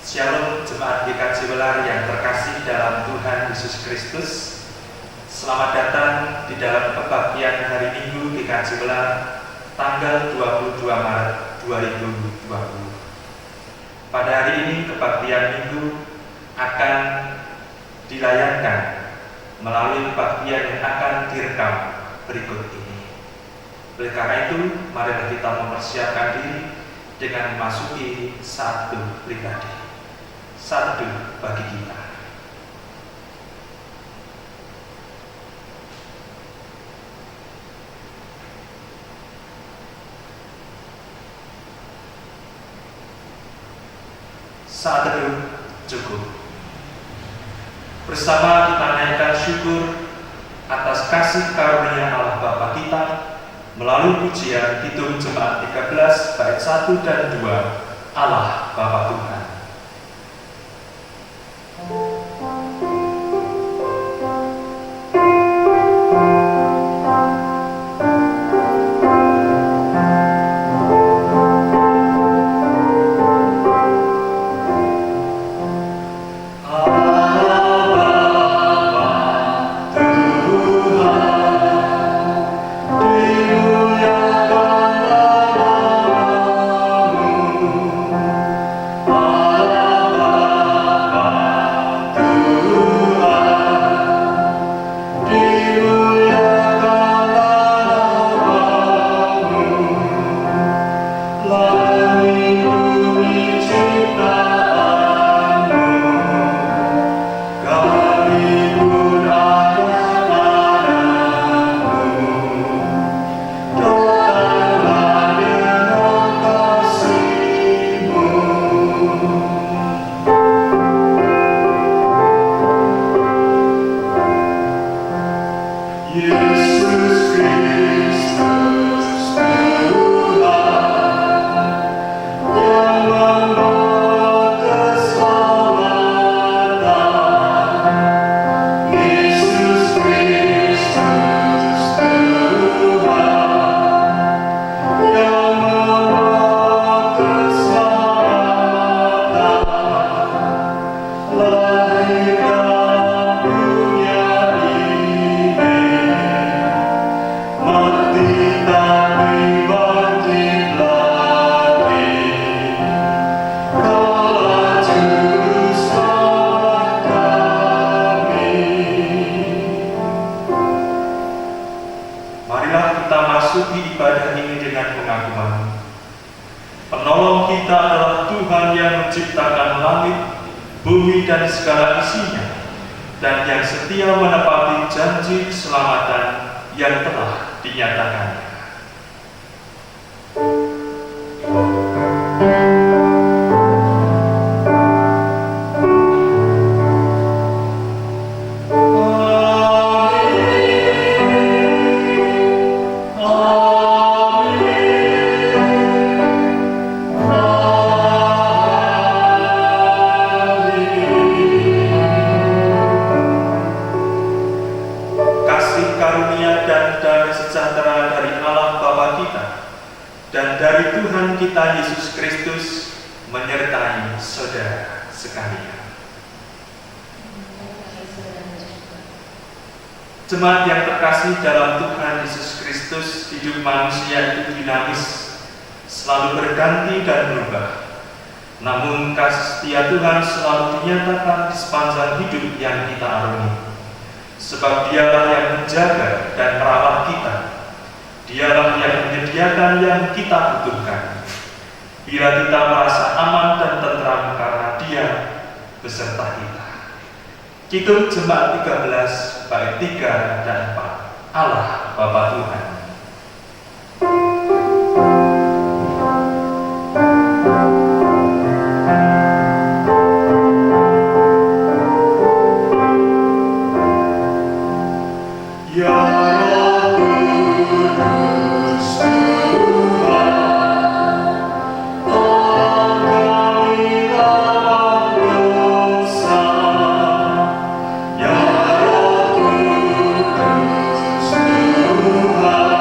Shalom jemaat GKJ Welar yang terkasih dalam Tuhan Yesus Kristus. Selamat datang di dalam kebaktian hari Minggu GKJ Welar tanggal 22 Maret 2020. Pada hari ini kebaktian Minggu akan dilayangkan melalui kebaktian yang akan direkam berikut ini. Oleh karena itu, marilah kita mempersiapkan diri dengan memasuki saat teduh pribadi. Saat teduh bagi kita. Saat teduh cukup. Bersama kita naikkan syukur atas kasih karunia Allah Bapa kita melalui pujian Kidung Jemaat 13 bait 1 dan 2, Allah Bapa Tuhan. Jemaat yang terkasih dalam Tuhan Yesus Kristus, hidup manusia itu dinamis, selalu berganti dan berubah. Namun kasih setia Tuhan selalu dinyatakan di sepanjang hidup yang kita arungi. Sebab Dialah yang menjaga dan merawat kita. Dialah yang menyediakan yang kita butuhkan. Bila kita merasa aman dan tentram karena Dia beserta kita. Kidung Jemaat 13 bait 3 dan 4, Allah Bapa Tuhan. Tuhan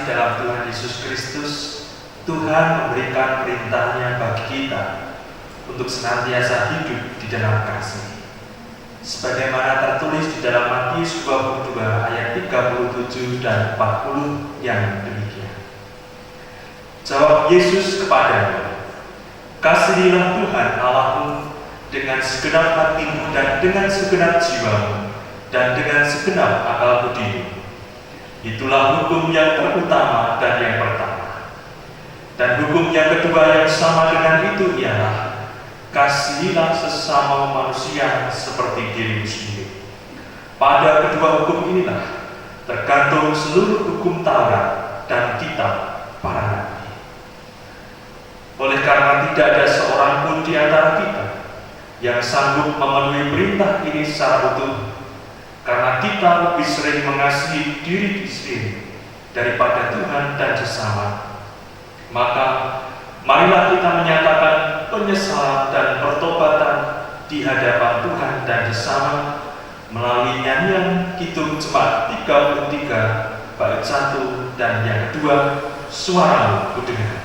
terkasih dalam Tuhan Yesus Kristus, Tuhan memberikan perintahnya bagi kita untuk senantiasa hidup di dalam kasih. Sebagaimana tertulis di dalam Matius 22 ayat 37 dan 40 yang demikian. Jawab Yesus kepadanya, "Kasihilah Tuhan Allahmu dengan segenap hatimu dan dengan segenap jiwamu dan dengan segenap akal budimu. Itulah hukum yang terutama dan yang pertama. Dan hukum yang kedua yang sama dengan itu ialah, kasihilah sesama manusia seperti dirimu sendiri. Pada kedua hukum inilah tergantung seluruh hukum Taurat dan kitab para nabi." Oleh karena tidak ada seorang pun di antara kita yang sanggup memenuhi perintah ini secara utuh, karena kita lebih sering mengasihi diri sendiri daripada Tuhan dan sesama, maka marilah kita menyatakan penyesalan dan pertobatan di hadapan Tuhan dan sesama melalui nyanyian Kidung Jemaat 33 bait 1 dan yang kedua, "Suaramu Kudengar."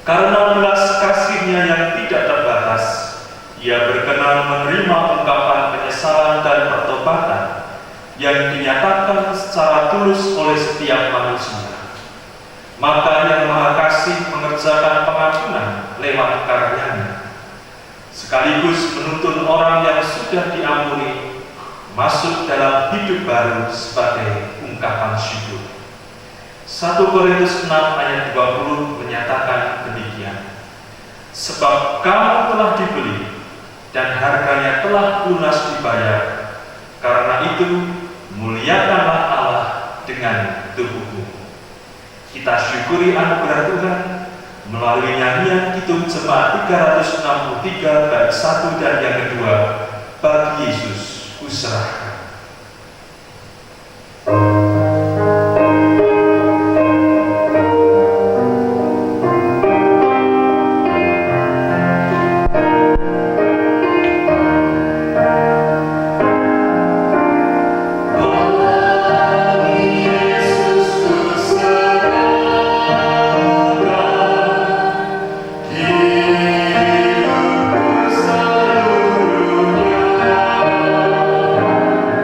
Karena belas kasih-Nya yang tidak terbatas, Ia berkenan menerima ungkapan penyesalan dan pertobatan yang dinyatakan secara tulus oleh setiap manusia. Maka Yang Maha Kasih mengerjakan pengampunan lewat karunia-Nya, sekaligus menuntun orang yang sudah diampuni masuk dalam hidup baru sebagai ungkapan syukur. 1 Korintus 6 ayat 20 menyatakan demikian. Sebab kamu telah dibeli dan harganya telah lunas dibayar. Karena itu muliakanlah Allah dengan tubuhmu. Kita syukuri anugerah Tuhan melalui nyanyian Kidung Jemaat 363 bait 1 dan yang kedua, "Bagi Yesus kuserahkan." Hidupku seluruhnya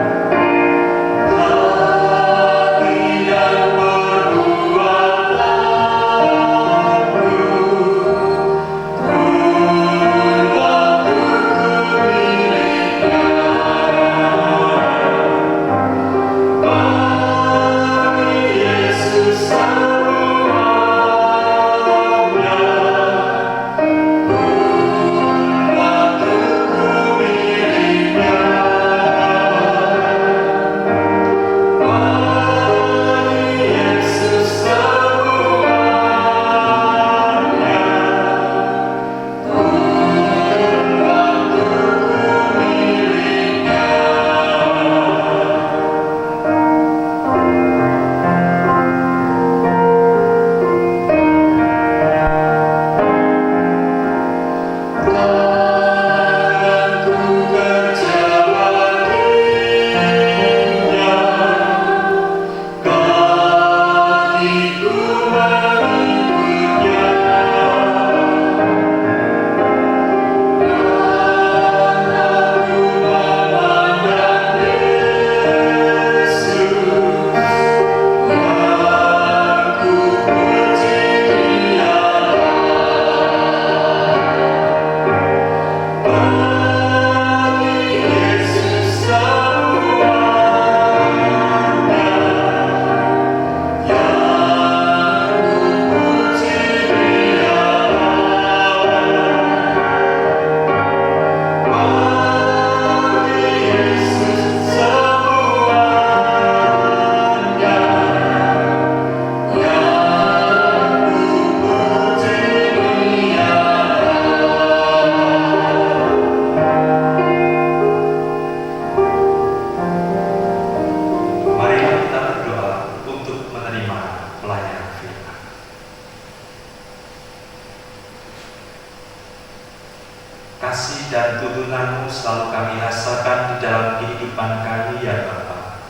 firman-Mu selalu kami rasakan di dalam kehidupan kami ya Bapa.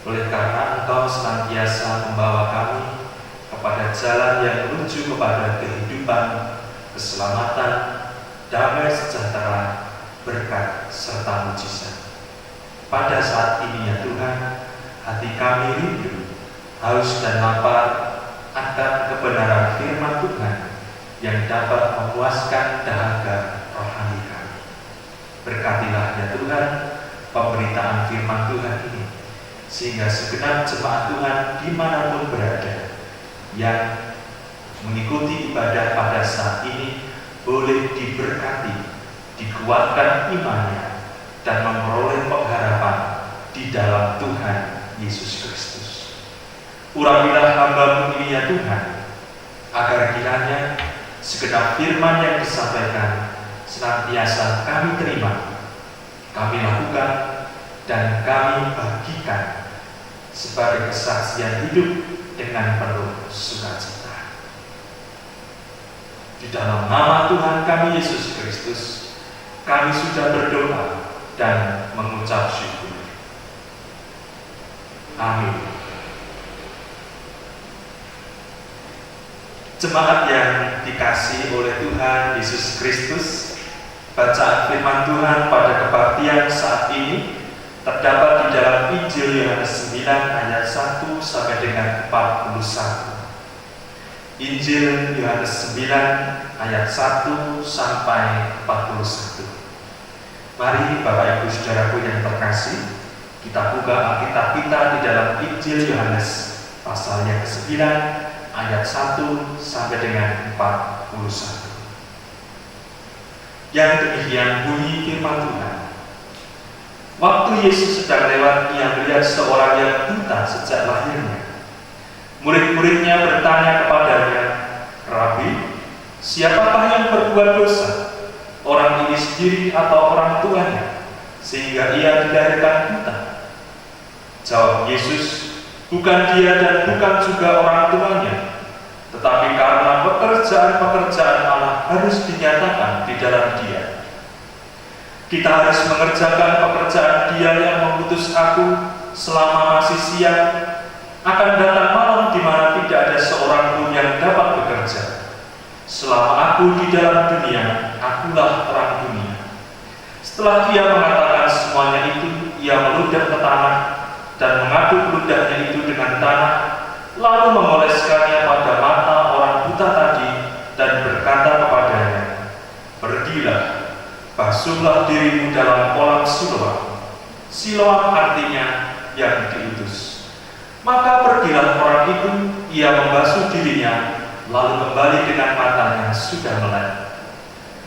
Oleh karena Engkau senantiasa membawa kami kepada jalan yang menuju kepada kehidupan, keselamatan, damai sejahtera, berkat, serta mujizat. Pada saat ini ya Tuhan, hati kami rindu, haus dan lapar akan kebenaran firman Tuhan yang dapat memuaskan dahaga rohani kami. Berkatilah ya Tuhan pemberitaan firman Tuhan ini, sehingga segenap jemaat Tuhan dimanapun berada yang mengikuti ibadah pada saat ini boleh diberkati, dikuatkan imannya, dan memperoleh pengharapan di dalam Tuhan Yesus Kristus. Urapilah hamba-Mu ini ya Tuhan, agar kiranya segenap firman yang disampaikan senantiasa kami terima, kami lakukan, dan kami bagikan sebagai kesaksian hidup dengan penuh sukacita. Di dalam nama Tuhan kami Yesus Kristus, kami sudah berdoa dan mengucap syukur. Amin. Jemaat yang dikasihi oleh Tuhan Yesus Kristus, bacaan firman Tuhan pada kebaktian saat ini terdapat di dalam Injil Yohanes 9 ayat 1 sampai dengan 41. Injil Yohanes 9 ayat 1 sampai 41. Mari Bapak Ibu Saudaraku yang terkasih, kita buka Alkitab kita di dalam Injil Yohanes pasal yang ke-9 ayat 1 sampai dengan 41. Yang demikian bunyi firman Tuhan. Waktu Yesus sedang lewat, Ia melihat seorang yang buta sejak lahirnya. Murid-muridnya bertanya kepadanya, "Rabi, siapakah yang berbuat dosa? Orang ini sendiri atau orang tuanya, sehingga ia dilahirkan buta?" Jawab Yesus, "Bukan dia dan bukan juga orang tuanya, tetapi karena pekerjaan-pekerjaan Allah harus dinyatakan di dalam dia. Kita harus mengerjakan pekerjaan Dia yang mengutus aku selama masih siang. Akan datang malam di mana tidak ada seorang pun yang dapat bekerja. Selama aku di dalam dunia, akulah terang dunia." Setelah Ia mengatakan semuanya itu, Ia meludah ke tanah dan mengaduk ludahnya itu dengan tanah, lalu mengoleskannya pada mata orang buta tadi dan berkata kepadanya, "Pergilah, basuhlah dirimu dalam kolam Siloam." Siloam artinya yang diutus. Maka pergilah orang itu, ia membasuh dirinya, lalu kembali dengan matanya sudah melek.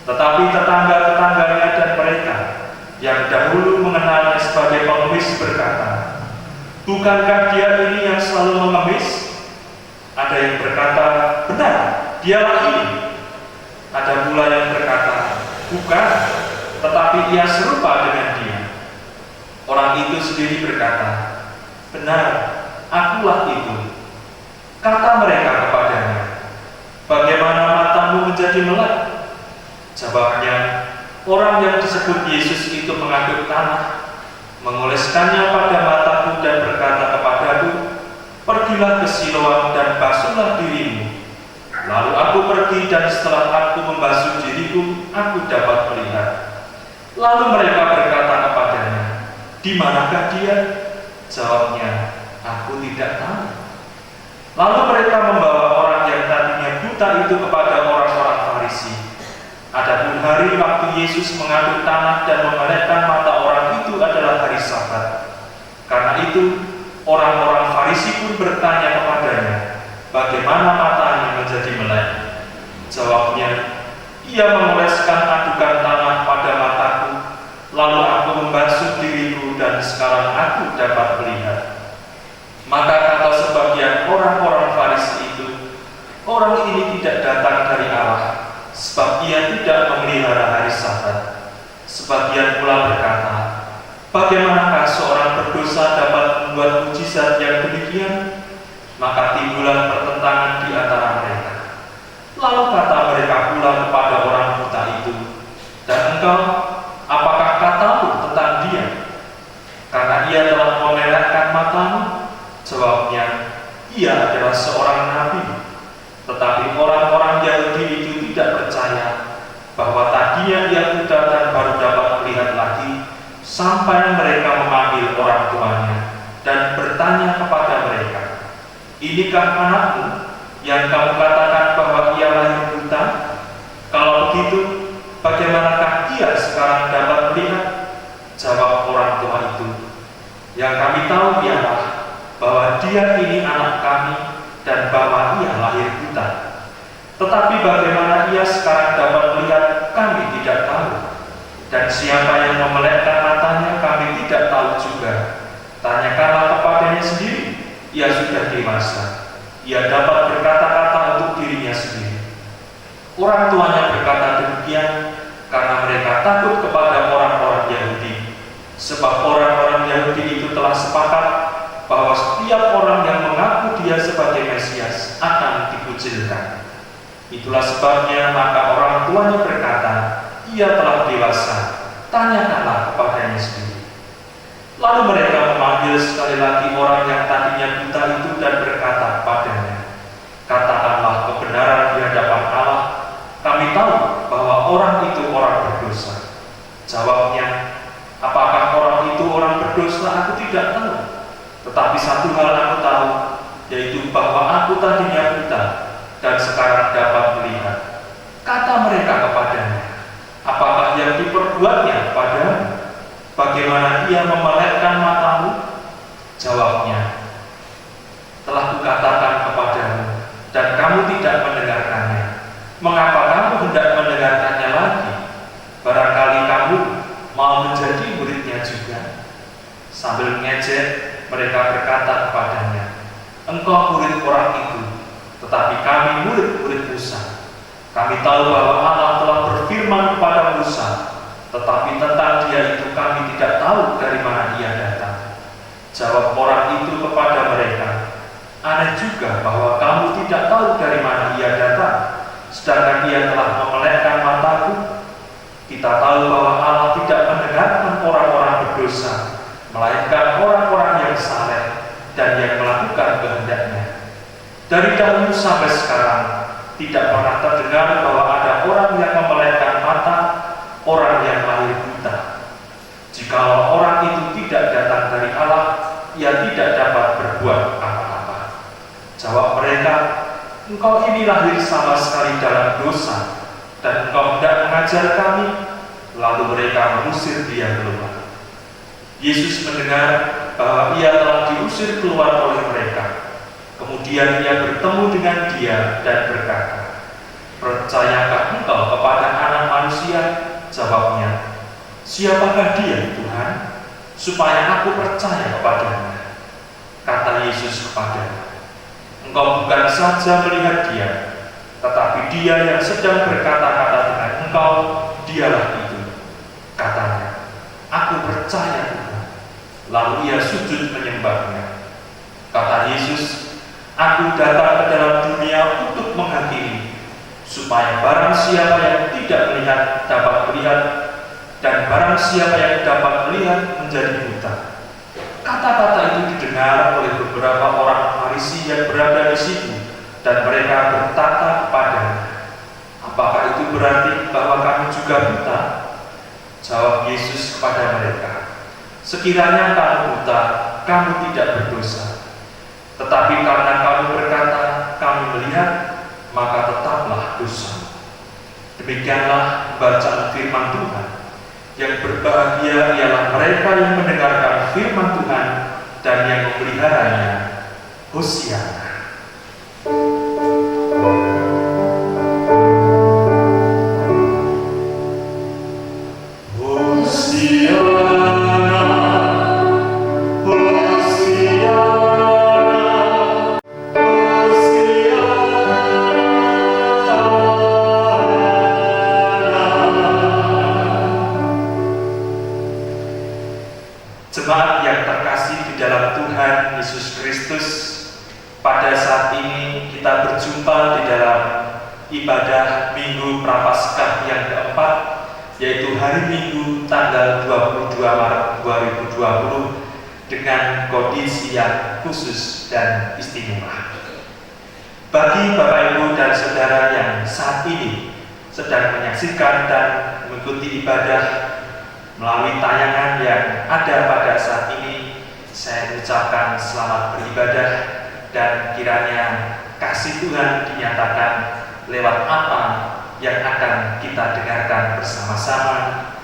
Tetapi tetangga-tetangganya dan mereka yang dahulu mengenalnya sebagai pengemis berkata, "Bukankah dia ini yang selalu mengemis?" Ada yang berkata, "Benar, dialah ini." Ada pula yang berkata, "Bukan, tetapi ia serupa dengan dia." Orang itu sendiri berkata, "Benar, akulah itu." Kata mereka kepadanya, "Bagaimana matamu menjadi melek?" Jawabnya, "Orang yang disebut Yesus itu mengaduk tanah, mengoleskannya pada mataku dan berkata kepadaku, 'Pergilah ke Siloam dan basuhlah dirimu.' Lalu aku pergi dan setelah aku membasuh diriku, aku dapat melihat." Lalu mereka berkata kepadanya, "Di manakah dia?" Jawabnya, "Aku tidak tahu." Lalu mereka membawa orang yang tadinya buta itu kepada orang-orang Farisi. Adapun hari waktu Yesus mengaduk tanah dan memelekkan mata orang itu adalah hari Sabat. Karena itu, orang-orang Farisi pun bertanya kepadanya, "Bagaimana matanya menjadi melek?" Jawabnya, "Ia mengoleskan adukan tanah pada mataku, lalu aku membasuh diriku dan sekarang aku dapat melihat." Maka kata sebagian orang-orang Farisi itu, "Orang ini tidak datang dari Allah, sebab ia tidak memelihara hari Sabat." Sebagian pula berkata, "Bagaimanakah seorang berdosa dapat membuat mujizat yang demikian?" Maka timbullah pertentangan di antara mereka. Lalu kata mereka pula kepada orang buta itu, "Dan engkau, apakah dia adalah seorang nabi. Tetapi orang-orang Yahudi itu tidak percaya bahwa tadinya ia buta dan baru dapat melihat lagi, sampai mereka memanggil orang tuanya dan bertanya kepada mereka, "Inikah anakmu yang kamu katakan bahwa ia lahir buta? Kalau begitu, bagaimanakah ia sekarang dapat melihat?" Jawab orang tua itu, "Yang kami tahu ialah bahwa dia ini anak kami dan bahwa ia lahir buta. Tetapi bagaimana ia sekarang dapat melihat, kami tidak tahu. Dan siapa yang memelekkan matanya, kami tidak tahu juga. Tanyakanlah kepadanya sendiri, ia sudah dewasa. Ia dapat berkata-kata untuk dirinya sendiri." Orang tuanya berkata demikian karena mereka takut kepada orang-orang Yahudi. Sebab orang-orang Yahudi itu telah sepakat bahwa setiap orang yang mengaku dia sebagai Mesias akan dikucilkan. Itulah sebabnya maka orang tuanya berkata, "Ia telah dewasa, tanyakanlah kepadanya sendiri." Lalu mereka memanggil sekali lagi orang yang tadinya buta itu dan berkata kepadanya, "Katakanlah kebenaran di hadapan Allah. Kami tahu bahwa orang itu orang berdosa." Jawabnya, "Apakah orang itu orang berdosa? Aku tidak tahu. Tetapi satu hal aku tahu, yaitu bahwa aku tadinya buta dan sekarang dapat melihat." Kata mereka kepadanya, "Apakah yang diperbuatnya padamu? Bagaimana ia memelekkan matamu?" Jawabnya, "Telah kukatakan kepadamu, dan kamu tidak mendengarkannya. Mengapa kamu hendak mendengarkannya lagi? Barangkali kamu mau menjadi muridnya juga." Sambil ngejek, mereka berkata kepadanya, "Engkau murid orang itu, tetapi kami murid-murid Musa. Kami tahu bahwa Allah telah berfirman kepada Musa, tetapi tentang dia itu kami tidak tahu dari mana ia datang." Jawab orang itu kepada mereka, "Aneh juga bahwa kamu tidak tahu dari mana ia datang, sedangkan ia telah memelekkan mataku. Kita tahu bahwa Allah tidak mendengarkan orang-orang berdosa, melainkan orang-orang yang saleh dan yang melakukan kehendaknya. Dari dahulu sampai sekarang tidak pernah terdengar bahwa ada orang yang memelekkan mata orang yang lahir buta. Jikalau orang itu tidak datang dari Allah, ia tidak dapat berbuat apa-apa." Jawab mereka, "Engkau ini lahir sama sekali dalam dosa, dan engkau hendak mengajar kami?" Lalu mereka mengusir dia keluar. Yesus mendengar bahwa ia telah diusir keluar oleh mereka. Kemudian ia bertemu dengan dia dan berkata, "Percayakah engkau kepada Anak Manusia?" Jawabnya, "Siapakah dia, Tuhan, supaya aku percaya kepadanya?" Kata Yesus kepadanya, "Engkau bukan saja melihat dia, tetapi dia yang sedang berkata-kata dengan engkau, dialah itu." Katanya, "Aku percaya, Tuhan." Lalu ia sujud menyembahnya. Kata Yesus, "Aku datang ke dalam dunia untuk menghakimi, supaya barang siapa yang tidak melihat dapat melihat, dan barang siapa yang dapat melihat menjadi buta." Kata-kata itu didengar oleh beberapa orang Farisi yang berada di situ, dan mereka berkata kepadanya, "Apakah itu berarti bahwa kamu juga buta?" Jawab Yesus kepada mereka, "Sekiranya kamu buta, kamu tidak berdosa. Tetapi karena kamu berkata, kami melihat, maka tetaplah dosa." Demikianlah bacaan firman Tuhan. Yang berbahagia ialah mereka yang mendengarkan firman Tuhan dan yang memeliharanya. Hosiana. Jemaat yang terkasih di dalam Tuhan Yesus Kristus, pada saat ini kita berjumpa di dalam ibadah Minggu Prapaskah yang keempat, yaitu hari Minggu tanggal 22 Maret 2020 dengan kondisi yang khusus dan istimewa. Bagi Bapak Ibu dan Saudara yang saat ini sedang menyaksikan dan mengikuti ibadah melalui tayangan yang ada pada saat ini, saya mengucapkan selamat beribadah dan kiranya kasih Tuhan dinyatakan lewat apa yang akan kita dengarkan bersama-sama,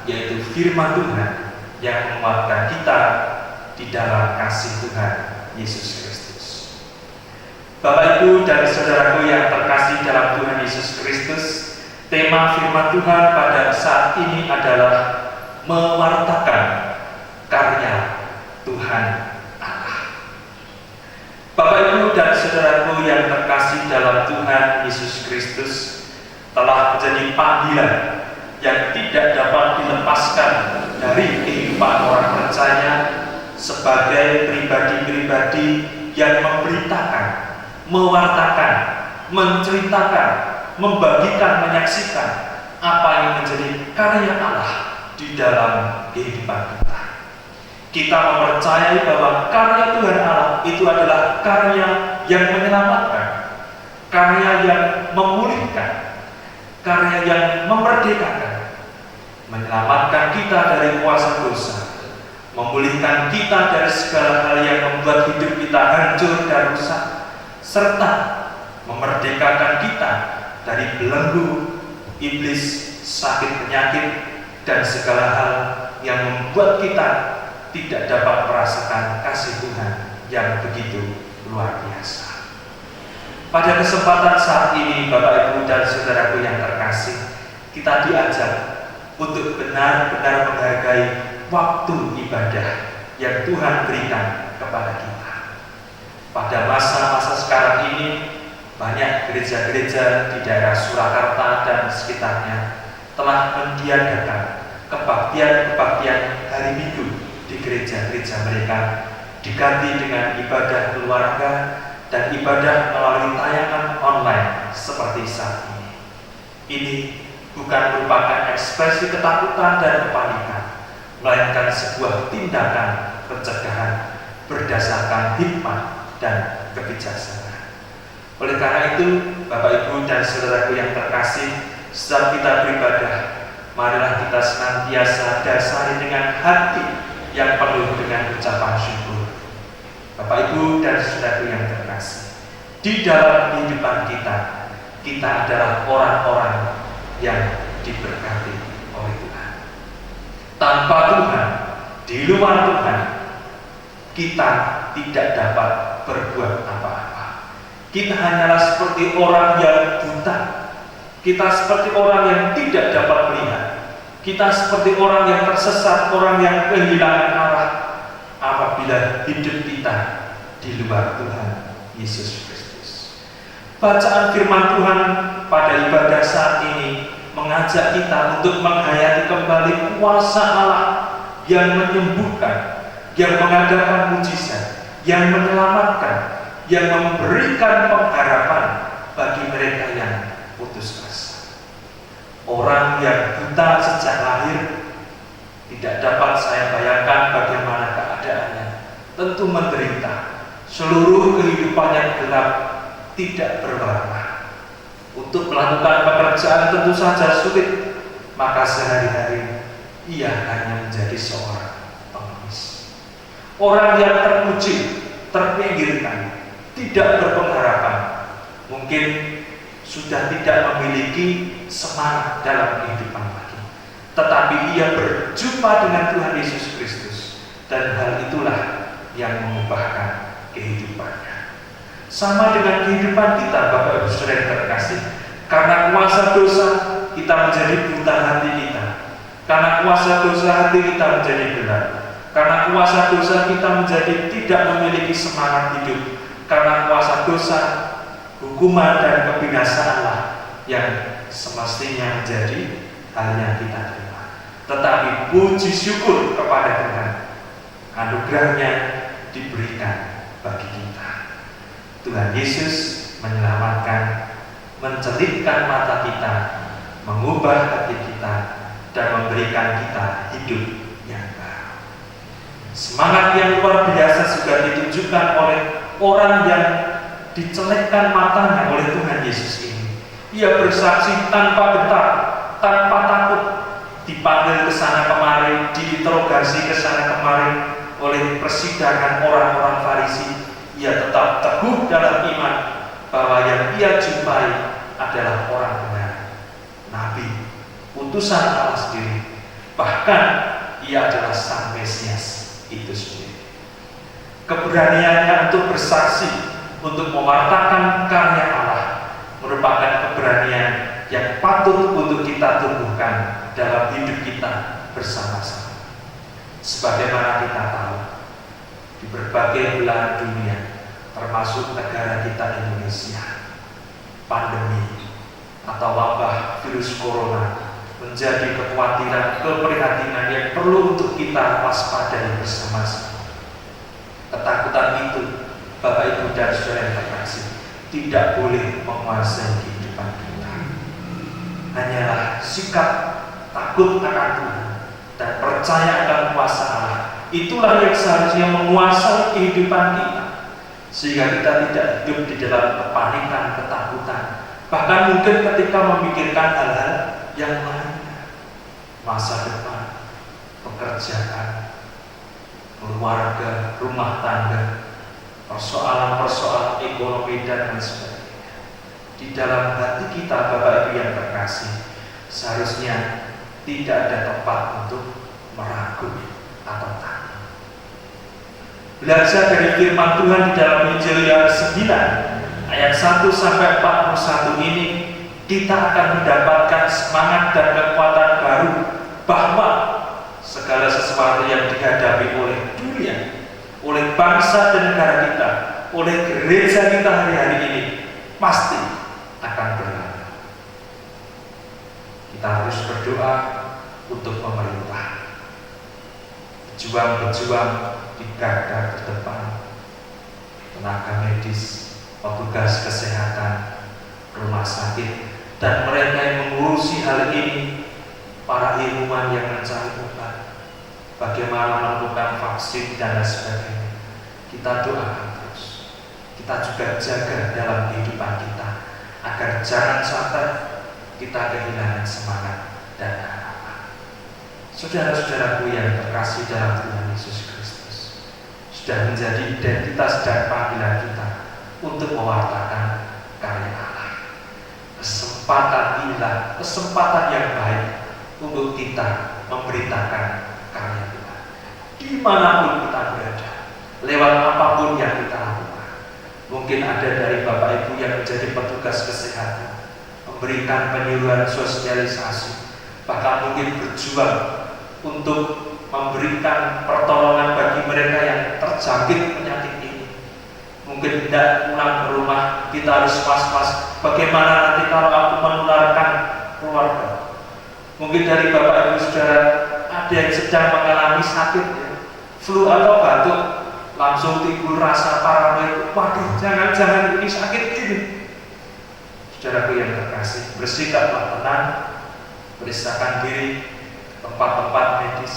yaitu firman Tuhan yang menguatkan kita di dalam kasih Tuhan Yesus Kristus. Bapak Ibu dan Saudaraku yang terkasih dalam Tuhan Yesus Kristus, tema firman Tuhan pada saat ini adalah mewartakan karya Tuhan Allah. Bapak Ibu dan Saudaraku yang terkasih dalam Tuhan Yesus Kristus, telah menjadi panggilan yang tidak dapat dilepaskan dari kehidupan orang percaya sebagai pribadi-pribadi yang memberitakan, mewartakan, menceritakan, membagikan, menyaksikan apa yang menjadi karya Allah di dalam kehidupan kita. Kita mempercayai bahwa karya Tuhan Allah itu adalah karya yang menyelamatkan, karya yang memulihkan, karya yang memerdekakan, menyelamatkan kita dari kuasa dosa, memulihkan kita dari segala hal yang membuat hidup kita hancur dan rusak, serta memerdekakan kita dari belenggu iblis, sakit penyakit, dan segala hal yang membuat kita tidak dapat merasakan kasih Tuhan yang begitu luar biasa. Pada kesempatan saat ini, Bapak Ibu dan Saudaraku yang terkasih, kita diajak untuk benar-benar menghargai waktu ibadah yang Tuhan berikan kepada kita. Pada masa-masa sekarang ini, banyak gereja-gereja di daerah Surakarta dan sekitarnya telah mentiadakan kebaktian-kebaktian hari Minggu di gereja-gereja mereka, diganti dengan ibadah keluarga dan ibadah melalui tayangan online seperti saat ini. Ini bukan merupakan ekspresi ketakutan dan kepanikan, melainkan sebuah tindakan pencegahan berdasarkan hikmat dan kebijaksanaan. Oleh karena itu, Bapak Ibu dan Saudaraku yang terkasih, setiap kita beribadah, marilah kita senantiasa dasari dengan hati yang penuh dengan ucapan syukur. Bapak Ibu dan Saudaraku yang terkasih, di dalam kehidupan kita, kita adalah orang-orang yang diberkati oleh Tuhan. Tanpa Tuhan, di luar Tuhan, kita tidak dapat berbuat apa-apa. Kita hanyalah seperti orang yang buta. Kita seperti orang yang tidak dapat melihat. Kita seperti orang yang tersesat, orang yang kehilangan arah apabila hidup kita di luar Tuhan Yesus Kristus. Bacaan firman Tuhan pada ibadah saat ini mengajak kita untuk menghayati kembali kuasa Allah yang menyembuhkan, yang mengadakan mujizat, yang menyelamatkan, yang memberikan pengharapan bagi mereka yang putus asa. Orang yang buta sejak lahir, tidak dapat saya bayangkan bagaimana keadaannya. Tentu menderita, seluruh kehidupannya gelap, tidak berwarna. Untuk melakukan pekerjaan tentu saja sulit, maka sehari-hari ia hanya menjadi seorang pengemis. Orang yang terpuji, terpinggirkan, tidak berpengharapan, mungkin sudah tidak memiliki semangat dalam kehidupan lagi. Tetapi ia berjumpa dengan Tuhan Yesus Kristus, dan hal itulah yang mengubahkan kehidupannya. Sama dengan kehidupan kita, Bapak Ibu Saudara yang terkasih, karena kuasa dosa kita menjadi buta hati kita, karena kuasa dosa hati kita menjadi gelap, karena kuasa dosa kita menjadi tidak memiliki semangat hidup, karena kuasa dosa, hukuman dan kebinasaanlah yang semestinya menjadi hal yang kita terima. Tetapi puji syukur kepada Tuhan, anugerahnya diberikan bagi kita. Tuhan Yesus menyelamatkan, mencelupkan mata kita, mengubah hati kita, dan memberikan kita hidup yang baru. Semangat yang luar biasa juga ditunjukkan oleh orang yang dicelekkan matanya oleh Tuhan Yesus ini. Ia bersaksi tanpa gentar, tanpa takut, dipanggil ke sana kemari, diinterogasi ke sana kemari oleh persidangan orang-orang Farisi. Ia tetap teguh dalam iman bahwa yang ia jumpai adalah orang benar, Nabi, utusan Allah sendiri. Bahkan ia adalah Sang Mesias itu sendiri. Keberaniannya untuk bersaksi, untuk mewartakan karya Allah merupakan keberanian yang patut untuk kita tumbuhkan dalam hidup kita bersama-sama. Sebagaimana kita tahu, di berbagai belahan dunia, termasuk negara kita Indonesia, pandemi atau wabah virus corona menjadi kekhawatiran, keprihatinan yang perlu untuk kita waspadai bersama-sama. Ketakutan itu, Bapak Ibu dan Saudara yang terkasih, tidak boleh menguasai kehidupan kita. Hanyalah sikap takut akan Tuhan dan percaya akan kuasa Allah, itulah yang seharusnya menguasai kehidupan kita, sehingga kita tidak hidup di dalam kepanikan, ketakutan, bahkan mungkin ketika memikirkan hal-hal yang lainnya, masa depan, pekerjaan, keluarga, rumah tangga, persoalan-persoalan ekonomi dan lain sebagainya. Di dalam hati kita, Bapak Ibu yang terkasih, seharusnya tidak ada tempat untuk meragu atau takut. Belajar dari firman Tuhan di dalam Injil Yohanes 9 ayat 1 sampai 41 ini, kita akan mendapatkan semangat dan kekuatan baru bahwa segala sesuatu yang dihadapi oleh dunia, oleh bangsa dan negara kita, oleh gereja kita hari-hari ini pasti akan berlalu. Kita harus berdoa untuk pemerintah, berjuang di garda terdepan, tenaga medis, petugas kesehatan, rumah sakit, dan mereka yang mengurusi hal ini, para ilmuwan yang mencari obat, bagaimana menemukan vaksin dan lain sebagainya. Kita doakan terus, kita juga jaga dalam kehidupan kita, agar jangan sampai kita kehilangan semangat dan harapan. Saudara-saudaraku yang terkasih dalam Tuhan Yesus Kristus, sudah menjadi identitas dan panggilan kita untuk mewartakan karya Allah. Kesempatan inilah kesempatan yang baik untuk kita memberitakan karya Tuhan dimanapun kita berada, lewat apapun yang kita lakukan. Mungkin ada dari Bapak Ibu yang menjadi petugas kesehatan, memberikan penyuluhan sosialisasi, bahkan mungkin berjuang untuk memberikan pertolongan bagi mereka yang terjangkit penyakit ini. Mungkin tidak pulang ke rumah, kita harus was-was bagaimana nanti kalau aku menularkan keluarga. Mungkin dari Bapak Ibu Saudara ada yang sedang mengalami sakit, ya, flu atau batuk, langsung timbul rasa paranoid. Waduh, jangan-jangan ini sakit ini. Saudaraku yang terkasih, bersikaplah tenang, periksakan diri tempat-tempat medis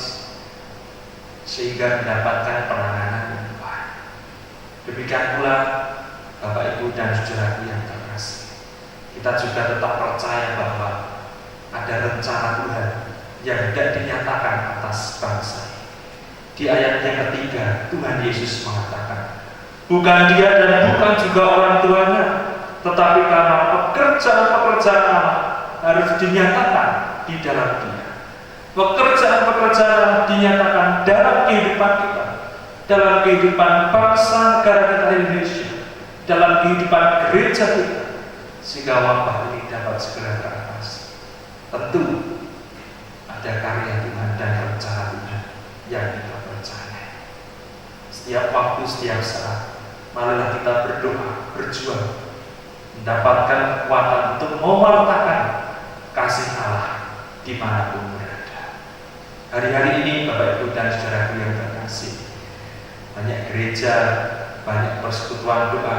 sehingga mendapatkan penanganan yang baik. Demikian pula Bapak Ibu dan saudaraku yang terkasih, kita juga tetap percaya bahwa ada rencana Tuhan yang tidak dinyatakan atas bangsa. Di ayat yang ketiga, Tuhan Yesus mengatakan, bukan dia dan bukan juga orang tuanya, tetapi karena pekerjaan-pekerjaan Allah harus dinyatakan di dalam dia. Pekerjaan-pekerjaan dinyatakan dalam kehidupan kita, dalam kehidupan bangsa negara kita Indonesia, dalam kehidupan gereja kita, sehingga wabah ini dapat segera teratasi. Tentu ada karya Tuhan dan rencana Tuhan yang kita percaya. Setiap waktu, setiap saat, marilah kita berdoa, berjuang, mendapatkan kekuatan untuk mewartakan kasih Allah dimanapun berada. Hari-hari ini Bapak Ibu dan saudaraku yang terkasih, banyak gereja, banyak persekutuan doa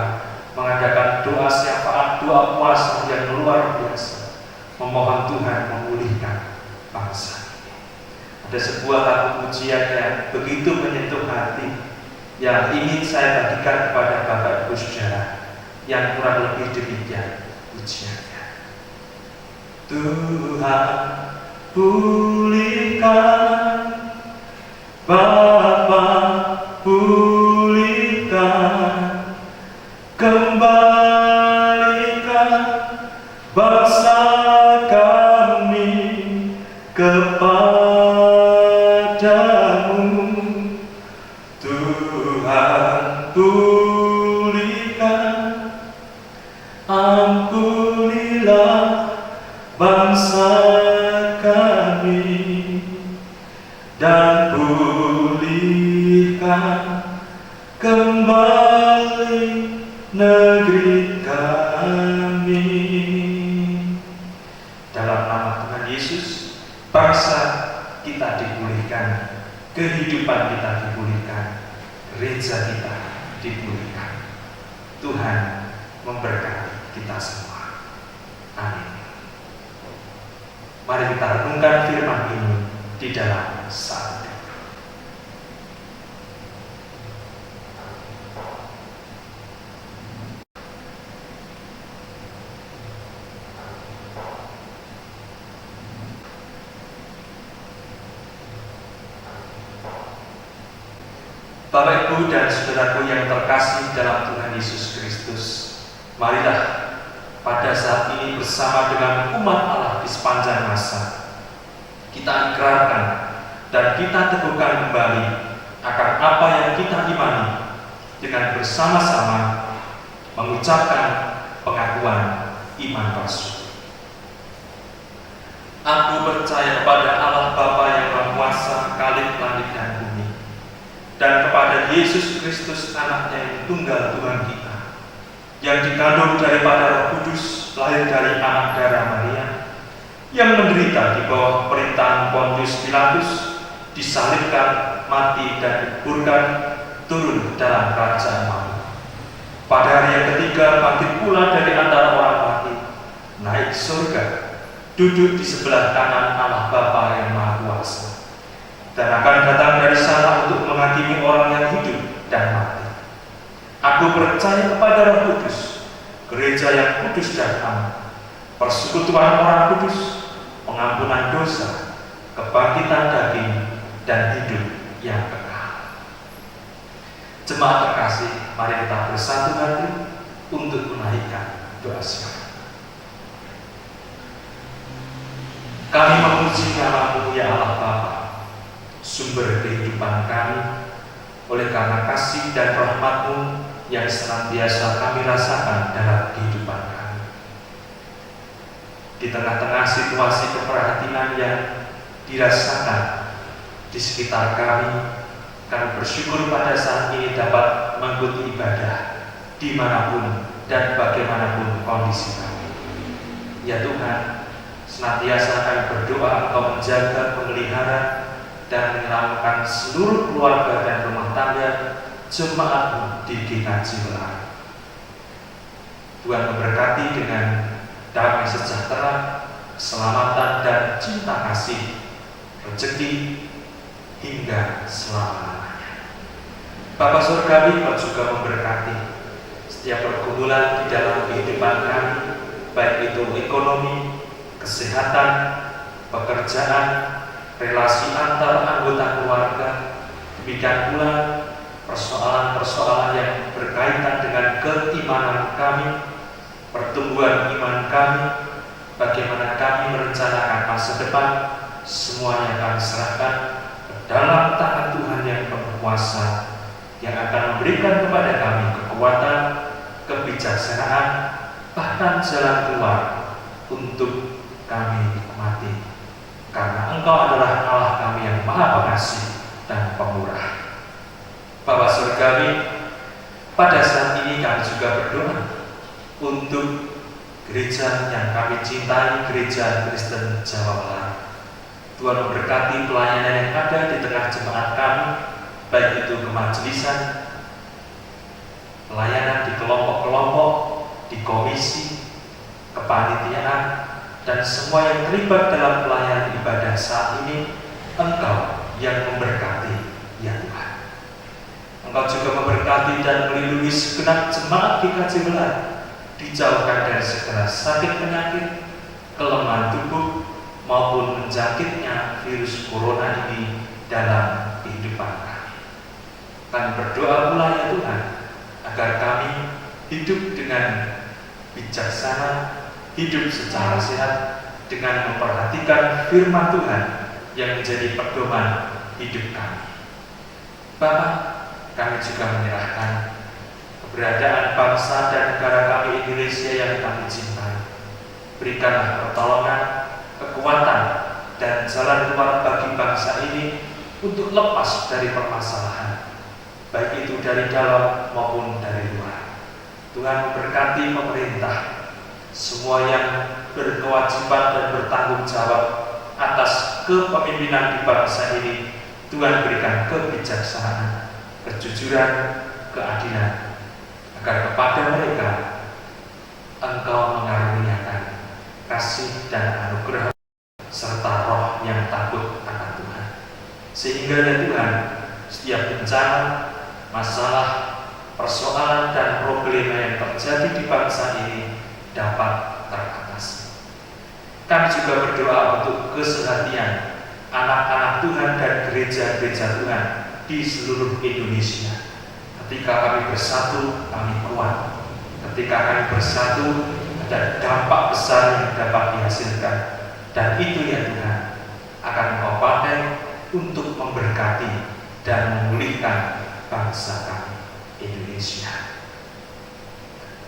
mengadakan doa syafaat, doa puasa yang luar biasa, memohon Tuhan memulihkan bangsa ini. ada sebuah lagu pujian yang begitu menyentuh hati, yang ingin saya bagikan kepada Bapak Ibu Saudara, yang kurang lebih demikian pujiannya. Tuhan, pulihkan, Bapa, pulihkan, kembalikan bangsa kami kepadamu. Tuhan, pulihkan, ampunilah bangsa kami, dan pulihkan kembali negeri kami. Dalam nama Tuhan Yesus, bangsa kita dipulihkan, kehidupan kita dipulihkan, gereja kita dipulihkan. Tuhan memberkati kita semua. Amin. Mari kita renungkan firman ini di dalam saat ini. Bapak, Ibu, dan saudaraku yang terkasih dalam Tuhan Yesus Kristus, marilah pada saat ini bersama dengan umat Allah di sepanjang masa, kita ikrarkan dan kita teguhkan kembali akan apa yang kita imani dengan bersama-sama mengucapkan pengakuan iman palsu. Aku percaya kepada Allah Bapa yang Maha Kuasa, Khalik langit dan bumi, dan kepada Yesus Kristus, Anaknya yang tunggal Tuhan kita, yang dikandung daripada Roh Kudus, lahir dari anak darah Maria, yang menderita di bawah pemerintahan Pontius Pilatus, disalibkan, mati dan dikuburkan, turun dalam kerajaan maut. Pada hari yang ketiga bangkit pula dari antara orang mati, naik surga, duduk di sebelah kanan Allah Bapa yang Maha Kuasa, dan akan datang dari sana untuk menghakimi orang yang hidup dan mati. Aku percaya kepada Roh Kudus, gereja yang kudus dan aman, persekutuan orang kudus, pengampunan dosa, kebangkitan daging, dan hidup yang kekal. Jemaat terkasih, mari kita bersatu hati untuk menaikkan doa syafaat. Kami memuji nama-Mu ya Allah Bapa, sumber kehidupan kami, oleh karena kasih dan rahmat-Mu yang senantiasa kami rasakan dalam kehidupan kami. Di tengah-tengah situasi keprihatinan yang dirasakan di sekitar kami bersyukur pada saat ini dapat mengikuti ibadah dimanapun dan bagaimanapun kondisi kami. Ya Tuhan, senantiasa kami berdoa Engkau menjaga, memelihara, dan menyelamatkan seluruh keluarga dan rumah tangga jemaat-Mu di GKJ Welar. Tuhan memberkati dengan damai sejahtera, keselamatan dan cinta kasih, rezeki hingga selama-lamanya. Bapa Surgawi, Kau juga memberkati setiap pergumulan di dalam kehidupan kami, baik itu ekonomi, kesehatan, pekerjaan, relasi antar anggota keluarga, demikian pula persoalan-persoalan yang berkaitan dengan keimanan kami, pertumbuhan iman kami, bagaimana kami merencanakan masa depan, semuanya kami serahkan ke dalam tangan Tuhan yang berkuasa, yang akan memberikan kepada kami kekuatan, kebijaksanaan, bahkan jalan keluar untuk kami nikmati, karena Engkau adalah Allah kami yang Maha Pengasih dan Pemurah. Bapa Surgawi, pada saat ini kami juga berdoa untuk gereja yang kami cintai, Gereja Kristen Jawa Welar. Tuhan memberkati pelayanan yang ada di tengah jemaat kami, baik itu kemajelisan, pelayanan di kelompok-kelompok, di komisi, kepanitiaan, dan semua yang terlibat dalam pelayanan ibadah saat ini. Engkau yang memberkati, ya Tuhan. Engkau juga memberkati dan melindungi segenap jemaat GKJ Welar, dijauhkan dari segala sakit penyakit, kelemahan tubuh, maupun menjangkitnya virus corona ini dalam kehidupan kami. Kami berdoa pula, ya Tuhan, agar kami hidup dengan bijaksana, hidup secara sehat, dengan memperhatikan firman Tuhan yang menjadi pedoman hidup kami. Bapa, kami juga menyerahkan keberadaan bangsa dan negara kami Indonesia yang kami cintai. Berikanlah pertolongan, kekuatan, dan jalan keluar bagi bangsa ini untuk lepas dari permasalahan, baik itu dari dalam maupun dari luar. Tuhan memberkati pemerintah, semua yang berkewajiban dan bertanggung jawab atas kepemimpinan di bangsa ini. Tuhan berikan kebijaksanaan, kejujuran, keadilan, agar kepada mereka Engkau mengaruniakan kasih dan anugerah serta roh yang takut akan Tuhan, sehingga ya Tuhan, setiap bencana, masalah, persoalan dan problema yang terjadi di bangsa ini dapat teratasi. Kami juga berdoa untuk keseharian anak-anak Tuhan dan gereja-gereja Tuhan di seluruh Indonesia. Ketika kami bersatu, kami kuat. Ketika kami bersatu, ada dampak besar yang dapat dihasilkan. Dan itu ya Tuhan, akan Engkau pakai untuk memberkati dan memulihkan bangsa kami, Indonesia.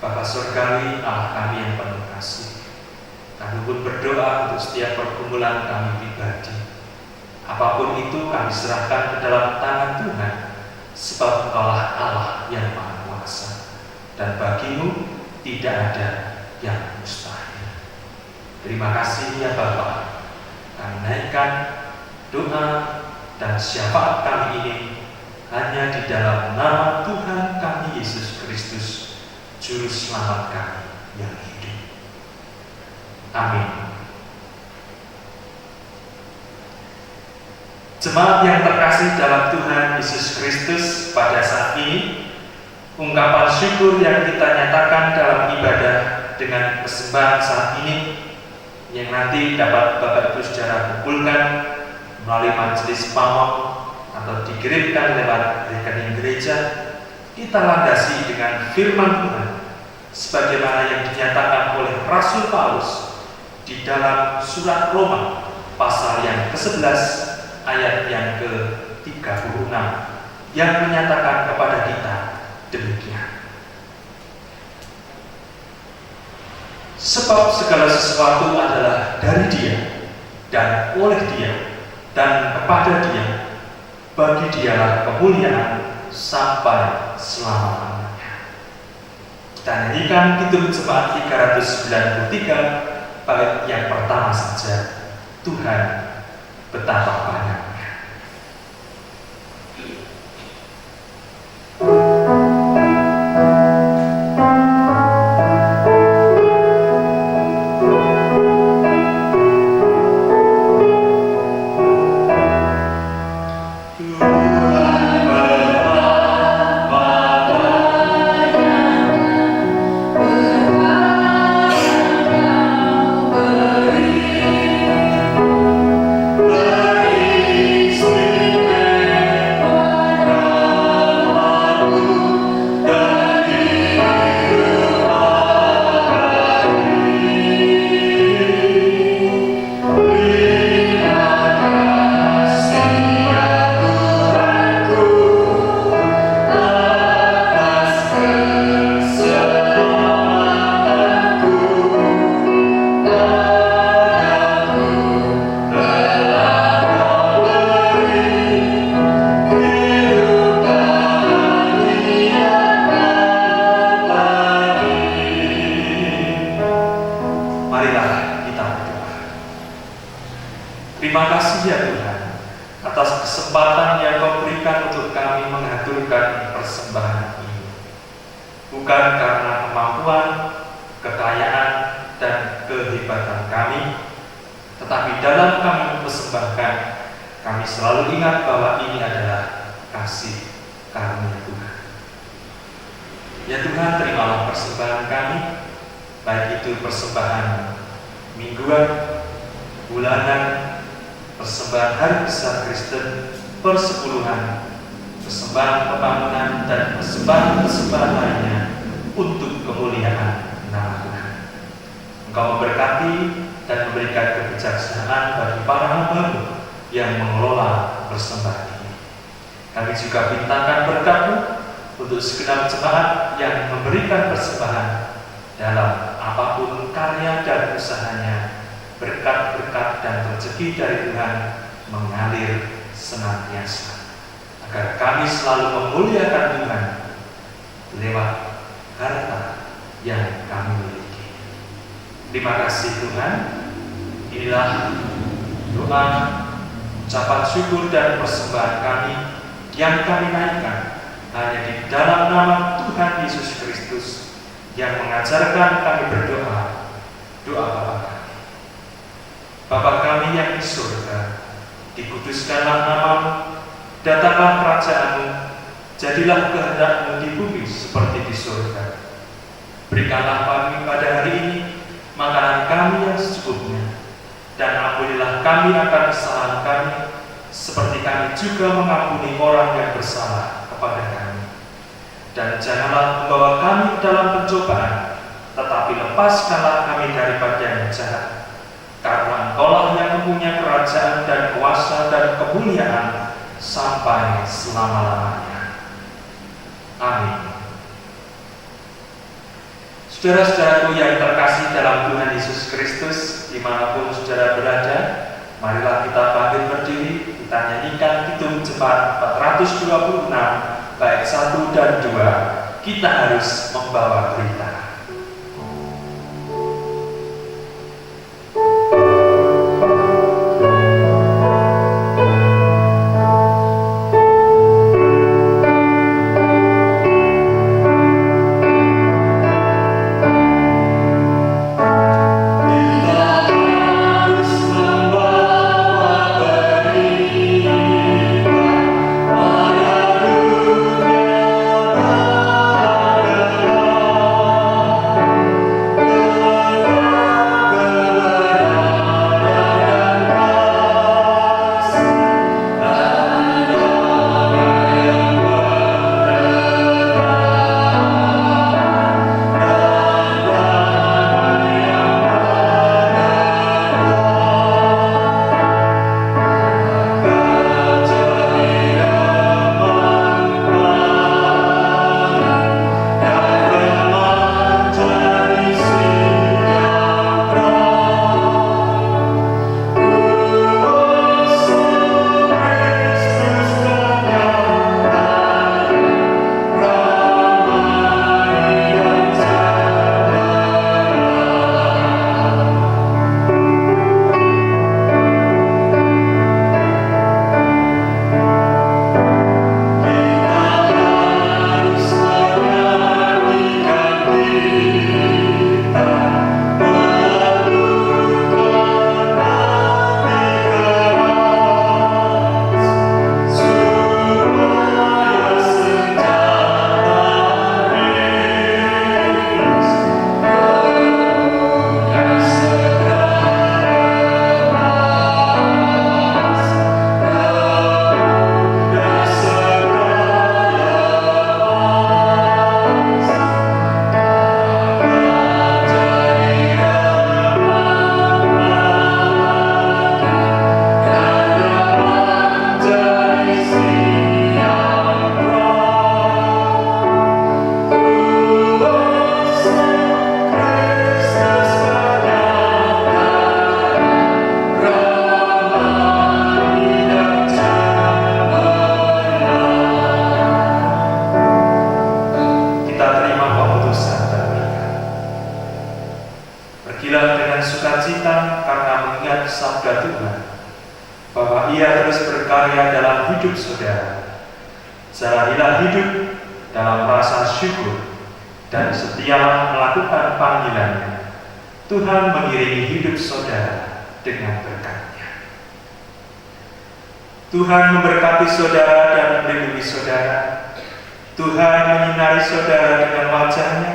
Bapa Surgawi, Allah kami yang penuh kasih, kami pun berdoa untuk setiap pergumulan kami pribadi. Apapun itu kami serahkan ke dalam tangan Tuhan, sebab Engkaulah Allah yang Maha Kuasa, dan bagimu tidak ada yang mustahil. Terima kasih ya Bapa. Kami naikkan doa dan syafaat kami ini hanya di dalam nama Tuhan kami Yesus Kristus, Juru Selamat kami yang hidup. Amin. Jemaat yang terkasih dalam Tuhan Yesus Kristus, pada saat ini ungkapan syukur yang kita nyatakan dalam ibadah dengan persembahan saat ini, yang nanti dapat Bapak Ibu Saudara kumpulkan melalui majelis pamong atau dikirimkan lewat rekening gereja, kita landasi dengan firman Tuhan sebagaimana yang dinyatakan oleh Rasul Paulus di dalam surat Roma pasal yang ke-11 ayat yang ke-36 yang menyatakan kepada kita demikian. Sebab segala sesuatu adalah dari Dia dan oleh Dia dan kepada Dia, bagi Dialah kemuliaan sampai selama-lamanya. Kita nyanyikan Kidung Jemaat 393 bait yang pertama saja, Tuhan betapa banyaknya. Terima kasih ya Tuhan atas kesempatan yang Kau berikan untuk kami mengaturkan persembahan ini. Bukan karena kemampuan, kekayaan, dan kehebatan kami, tetapi dalam kami mempersembahkan, kami selalu ingat bahwa ini adalah kasih karunia Tuhan. Ya Tuhan, terimalah persembahan kami, baik itu persembahan mingguan, bulanan, persembahan hari besar Kristen, persepuluhan, persembahan pembangunan, dan persembahan lainnya untuk kemuliaan nama Tuhan. Engkau memberkati dan memberikan kebijaksanaan bagi para hamba-Mu yang mengelola persembahan ini. Kami juga mintakan berkat-Mu untuk segenap jemaat yang memberikan persembahan dalam apapun karya dan usahanya. Berkat-berkat dan rezeki dari Tuhan mengalir senantiasa, agar kami selalu memuliakan Tuhan lewat harta yang kami miliki. Terima kasih Tuhan. Inilah doa, ucapan syukur dan persembahan kami yang kami naikkan hanya di dalam nama Tuhan Yesus Kristus yang mengajarkan kami berdoa. Doa Bapa kami. Bapa kami yang di surga, dikuduskanlah nama-Mu, datanglah kerajaan-Mu, jadilah kehendak-Mu di bumi seperti di surga. Berikanlah kami pada hari ini makanan kami yang secukupnya, dan ampunilah kami akan kesalahan kami, seperti kami juga mengampuni orang yang bersalah kepada kami. Dan janganlah membawa kami ke dalam pencobaan, tetapi lepaskanlah kami daripada yang jahat. Karena Engkau-lah yang mempunyai kerajaan dan kuasa dan kemuliaan sampai selama-lamanya. Amin. Saudara-saudaraku yang terkasih dalam Tuhan Yesus Kristus, dimanapun saudara berada, marilah kita bangkit berdiri, kita nyanyikan Kidung Jemaat 426, bait 1 dan 2, kita harus membawa berita. Hidup saudara, jalanilah hidup dalam rasa syukur dan setialah melakukan panggilannya. Tuhan mengiringi hidup saudara dengan berkat-Nya. Tuhan memberkati saudara dan melindungi saudara. Tuhan menyinari saudara dengan wajah-Nya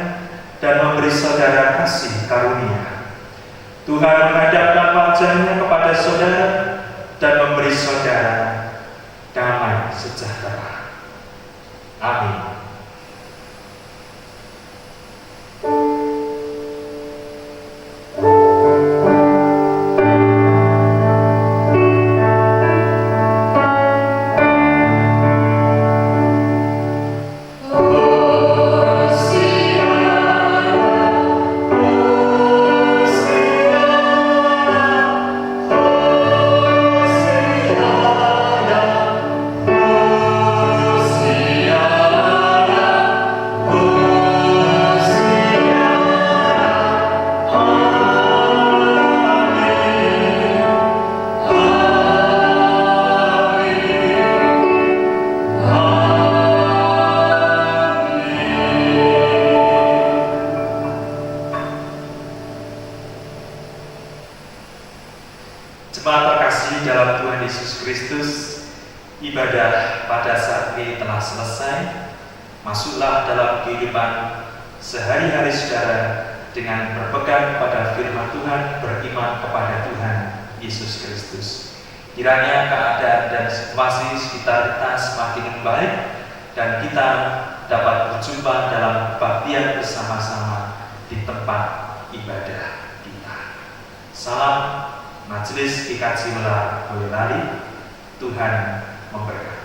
dan memberi saudara kasih karunia. Tuhan menghadapkan wajah-Nya kepada saudara dan memberi saudara damai sejahtera. Amin. Jemaat terkasih dalam Tuhan Yesus Kristus, ibadah pada saat ini telah selesai. Masuklah dalam kehidupan sehari-hari saudara dengan berpegang pada firman Tuhan, beriman kepada Tuhan Yesus Kristus. Kiranya keadaan dan situasi sekitar kita semakin membaik dan kita dapat berjumpa dalam kebaktian bersama-sama di tempat ibadah kita. Salam Majelis GKJ Welar Boyolali. Tuhan memberkati.